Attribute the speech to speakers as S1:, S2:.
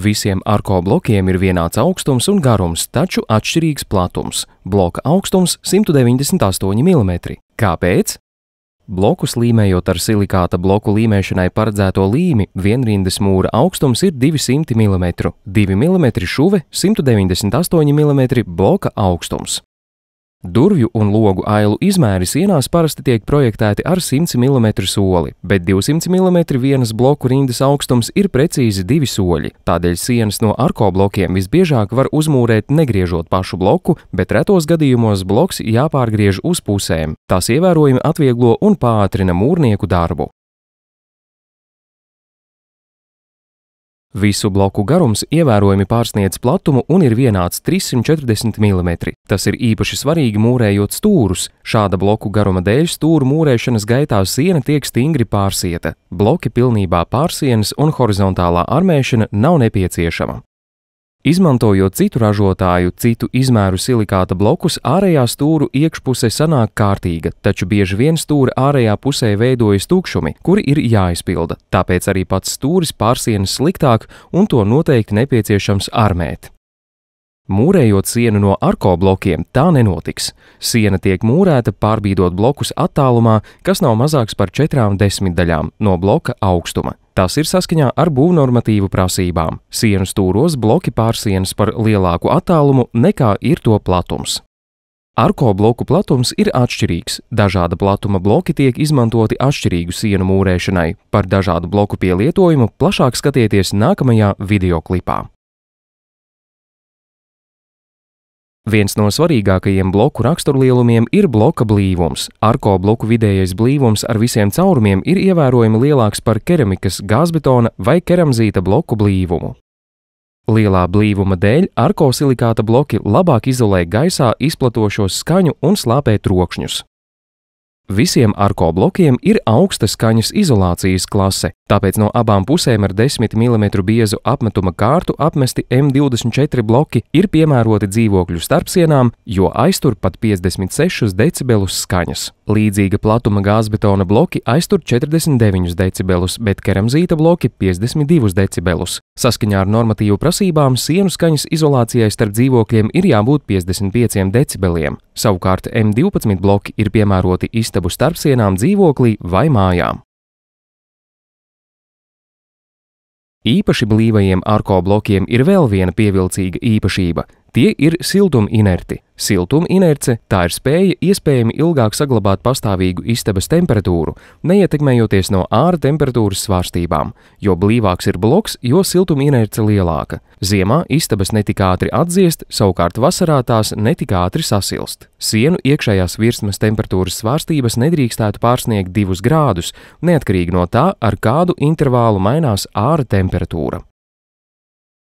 S1: Visiem Arko blokiem ir vienāds augstums un garums, taču atšķirīgs platums. Bloka augstums 198 mm. Kāpēc? Blokus līmējot ar silikāta bloku līmēšanai paredzēto līmi, vienrindas mūra augstums ir 200 mm, 2 mm šuve, 198 mm bloka augstums. Durvju un logu ailu izmēri sienās parasti tiek projektēti ar 100 mm soli, bet 200 mm vienas bloku rindas augstums ir precīzi 2 soļi. Tādēļ sienas no Arko blokiem visbiežāk var uzmūrēt negriežot pašu bloku, bet retos gadījumos bloks jāpārgriež uz pusēm. Tas ievērojami atvieglo un pātrina mūrnieku darbu. Visu bloku garums ievērojami pārsniedz platumu un ir vienāds 340 mm. Tas ir īpaši svarīgi mūrējot stūrus. Šāda bloku garuma dēļ stūru mūrēšanas gaitā siena tiek stingri pārsieta. Bloki pilnībā pārsienas un horizontālā armēšana nav nepieciešama. Izmantojot citu ražotāju, citu izmēru silikāta blokus, ārējā stūru iekšpuse sanāk kārtīga, taču bieži vien stūra ārējā pusē veidojas tukšumi, kuri ir jāizpilda, tāpēc arī pats stūris pārsienas sliktāk un to noteikti nepieciešams armēt. Mūrējot sienu no Arko blokiem, tā nenotiks. Siena tiek mūrēta pārbīdot blokus attālumā, kas nav mazāks par 4/10 no bloka augstuma. Tas ir saskaņā ar būvnormatīvu prasībām. Sienu stūros bloki pārsienas par lielāku attālumu nekā ir to platums. Arko bloku platums ir atšķirīgs. Dažāda platuma bloki tiek izmantoti atšķirīgu sienu mūrēšanai. Par dažādu bloku pielietojumu plašāk skatieties nākamajā videoklipā. Viens no svarīgākajiem bloku raksturlielumiem ir bloka blīvums. Arko bloku vidējais blīvums ar visiem caurumiem ir ievērojami lielāks par keramikas, gāzbetona vai keramzīta bloku blīvumu. Lielā blīvuma dēļ Arko silikāta bloki labāk izolē gaisā izplatošos skaņu un slāpē trokšņus. Visiem Arko blokiem ir augsta skaņas izolācijas klase, tāpēc no abām pusēm ar 10 mm biezu apmetuma kārtu apmesti M24 bloki ir piemēroti dzīvokļu starpsienām, jo aiztur pat 56 decibelus skaņas. Līdzīga platuma gāzbetona bloki aiztur 49 decibelus, bet keramzīta bloki 52 decibelus. Saskaņā ar normatīvu prasībām sienu skaņas izolācijai starp dzīvokļiem ir jābūt 55 decibeliem. Savukārt M12 bloki ir piemēroti istabu starpsienām dzīvoklī vai mājām. Īpaši blīvajiem Arko blokiem ir vēl viena pievilcīga īpašība. Tie ir siltuminerti. Siltuminerce – tā ir spēja iespējami ilgāk saglabāt pastāvīgu istabas temperatūru, neietekmējoties no ārā temperatūras svārstībām. Jo blīvāks ir bloks, jo siltuminerce lielāka. Ziemā istabas netik ātri atdziest, savukārt vasarā tās netik ātri sasilst. Sienu iekšējās virsmas temperatūras svārstības nedrīkstētu pārsniegt 2 grādus, neatkarīgi no tā, ar kādu intervālu mainās ārā temperatūra.